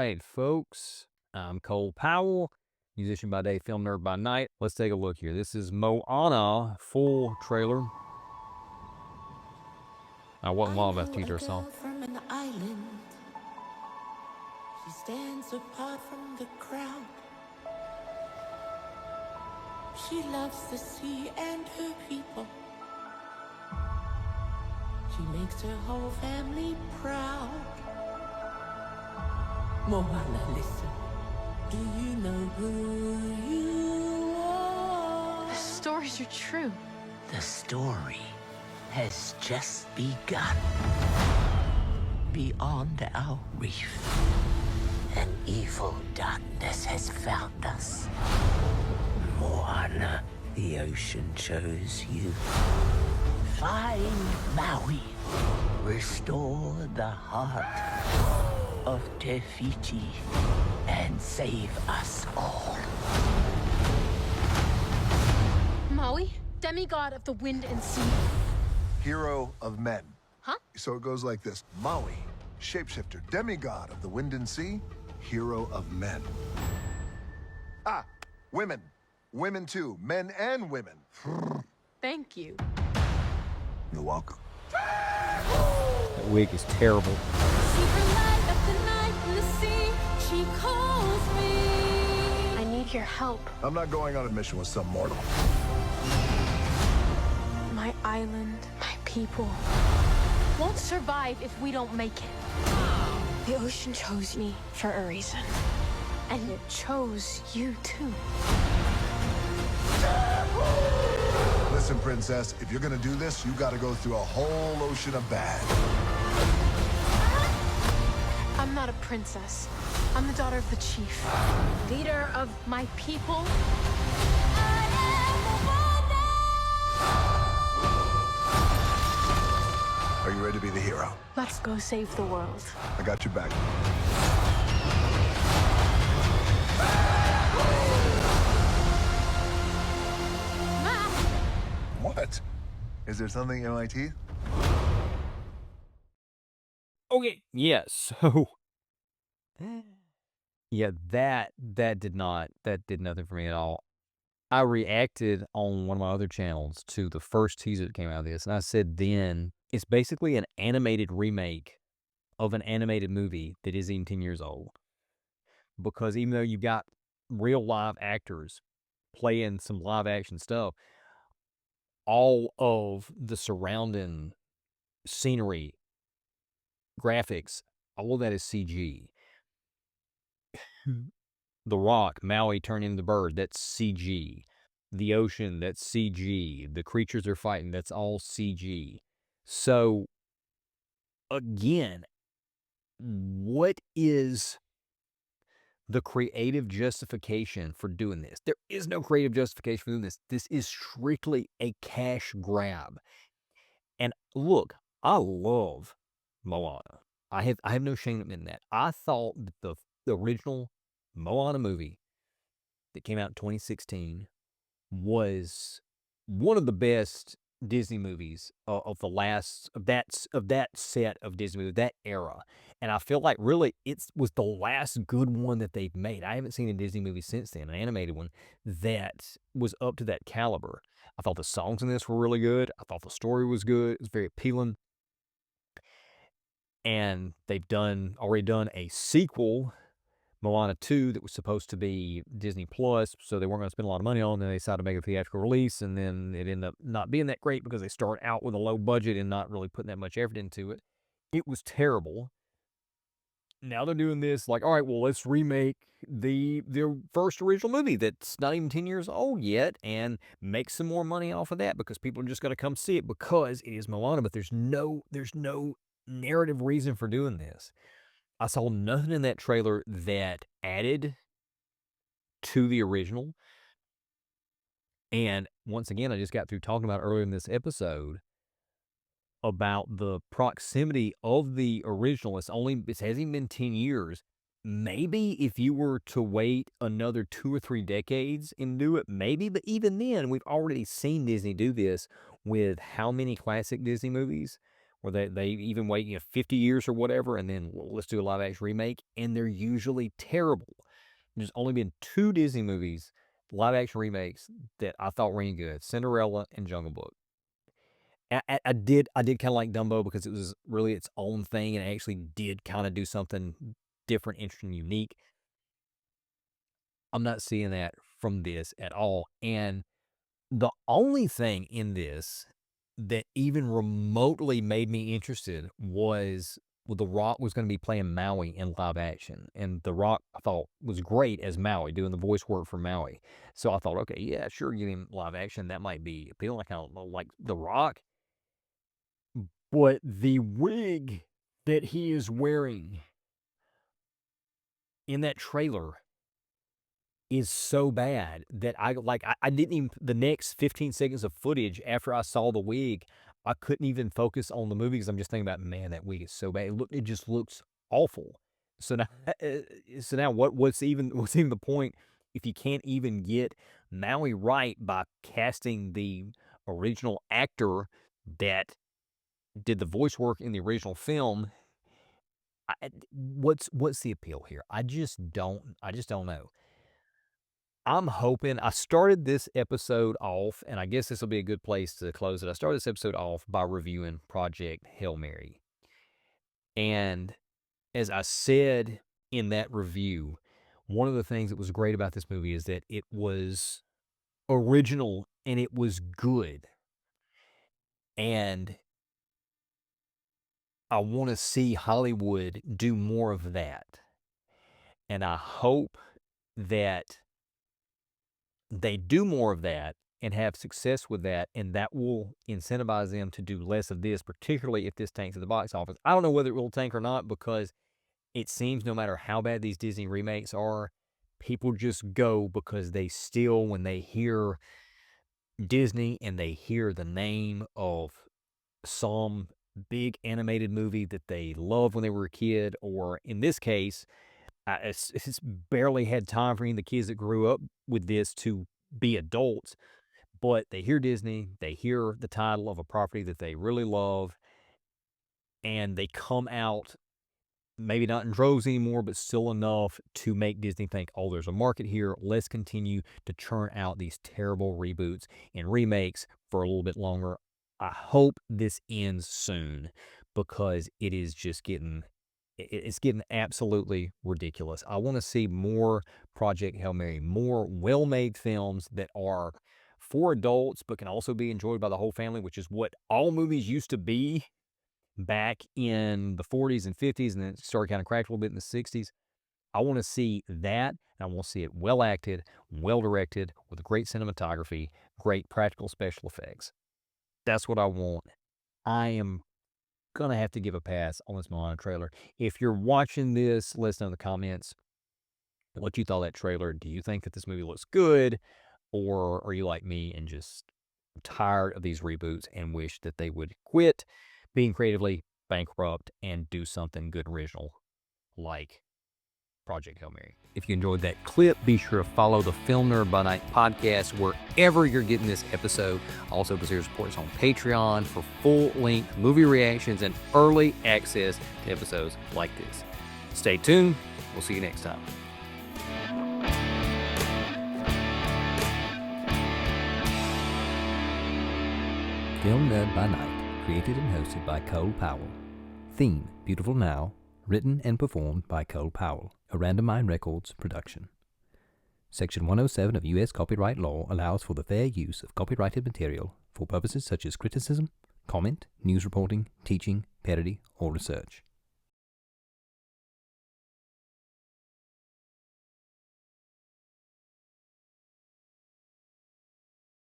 right, folks. I'm Cole Powell, musician by day, film nerd by night. Let's take a look here. This is Moana full trailer. I wasn't long about to teach song. From an island, she stands apart from the crowd. She loves the sea and her people. She makes her whole family proud. Moana, listen. Do you know who you are? The stories are true. The story has just begun. Beyond our reef, an evil darkness has found us. Moana, the ocean chose you. Find Maui. Restore the heart of Te Fiti and save us all. Maui, demigod of the wind and sea. Hero of men. Huh? So it goes like this. Maui, shapeshifter, demigod of the wind and sea, hero of men. Ah, women. Women too, men and women. Thank you. You're welcome. That wig is terrible. See her light up the night in the sea. She calls me. I need your help. I'm not going on a mission with some mortal. My island, my people won't survive if we don't make it. The ocean chose me for a reason. And it chose you too. Listen, princess, if you're gonna do this, you gotta go through a whole ocean of bad. I'm not a princess. I'm the daughter of the chief, leader of my people. I am Moana! Are you ready to be the hero? Let's go save the world. I got your back. What? Is there something in my teeth? Okay, yeah, so yeah, that did nothing for me at all. I reacted on one of my other channels to the first teaser that came out of this, and I said then, it's basically an animated remake of an animated movie that is even 10 years old. Because even though you've got real live actors playing some live action stuff, all of the surrounding scenery, graphics, all of that is CG. The rock, Maui turning into the bird, that's CG. The ocean, that's CG. The creatures they're fighting, that's all CG. So, again, what is the creative justification for doing this? There is no creative justification for doing this. This is strictly a cash grab. And look, I love Moana. I have no shame in admitting that. I thought that the original Moana movie that came out in 2016 was one of the best Disney movies of that set of Disney movies, that era. And I feel like really it was the last good one that they've made. I haven't seen a Disney movie since then, an animated one, that was up to that caliber. I thought the songs in this were really good. I thought the story was good. It was very appealing. And they've already done a sequel, Moana 2, that was supposed to be Disney Plus, so they weren't going to spend a lot of money on it, and they decided to make a theatrical release, and then it ended up not being that great because they started out with a low budget and not really putting that much effort into it. It was terrible. Now they're doing this, like, all right, well, let's remake their first original movie that's not even 10 years old yet and make some more money off of that because people are just going to come see it because it is Moana, but there's no narrative reason for doing this. I saw nothing in that trailer that added to the original. And once again, I just got through talking about earlier in this episode about the proximity of the original. It hasn't even been 10 years. Maybe if you were to wait another 2 or 3 decades and do it, maybe, but even then, we've already seen Disney do this with how many classic Disney movies? where they even wait 50 years or whatever, and then let's do a live action remake, and they're usually terrible. There's only been 2 Disney movies, live action remakes, that I thought were any good: Cinderella and Jungle Book. I did kind of like Dumbo because it was really its own thing, and it actually did kind of do something different, interesting, unique. I'm not seeing that from this at all. And the only thing in this that even remotely made me interested was The Rock was going to be playing Maui in live action. And The Rock, I thought, was great as Maui, doing the voice work for Maui. So I thought, okay, yeah, sure, get him live action. That might be appealing. I kind of like The Rock. But the wig that he is wearing in that trailer is so bad that I didn't even, the next 15 seconds of footage after I saw the wig, I couldn't even focus on the movie because I'm just thinking about, man, that wig is so bad. It just looks awful. So now, what's even the point if you can't even get Maui right by casting the original actor that did the voice work in the original film? What's the appeal here? I just don't know. I'm hoping, I started this episode off, and I guess this will be a good place to close it. I started this episode off by reviewing Project Hail Mary. And as I said in that review, one of the things that was great about this movie is that it was original and it was good. And I want to see Hollywood do more of that. And I hope that they do more of that and have success with that, and that will incentivize them to do less of this, particularly if this tanks at the box office. I don't know whether it will tank or not, because it seems no matter how bad these Disney remakes are, people just go because they still, when they hear Disney and they hear the name of some big animated movie that they loved when they were a kid, or in this case, it's barely had time for any of the kids that grew up with this to be adults, but they hear Disney, they hear the title of a property that they really love, and they come out, maybe not in droves anymore, but still enough to make Disney think, oh, there's a market here. Let's continue to churn out these terrible reboots and remakes for a little bit longer. I hope this ends soon, because it is just getting absolutely ridiculous. I want to see more Project Hail Mary, more well-made films that are for adults but can also be enjoyed by the whole family, which is what all movies used to be back in the 40s and 50s, and then it started kind of cracked a little bit in the 60s. I want to see that, and I want to see it well acted, well directed, with great cinematography, great practical special effects. That's what I want. I am gonna have to give a pass on this Moana trailer. If you're watching this, let us know in the comments what you thought of that trailer. Do you think that this movie looks good, or are you like me and just tired of these reboots and wish that they would quit being creatively bankrupt and do something good original like Project Hail Mary? If you enjoyed that clip, be sure to follow the Film Nerd by Night podcast wherever you're getting this episode. Also, consider supporting us on Patreon for full-length movie reactions and early access to episodes like this. Stay tuned. We'll see you next time. Film Nerd by Night, created and hosted by Cole Powell. Theme, Beautiful Now, written and performed by Cole Powell, a Random Mind Records production. Section 107 of U.S. copyright law allows for the fair use of copyrighted material for purposes such as criticism, comment, news reporting, teaching, parody, or research.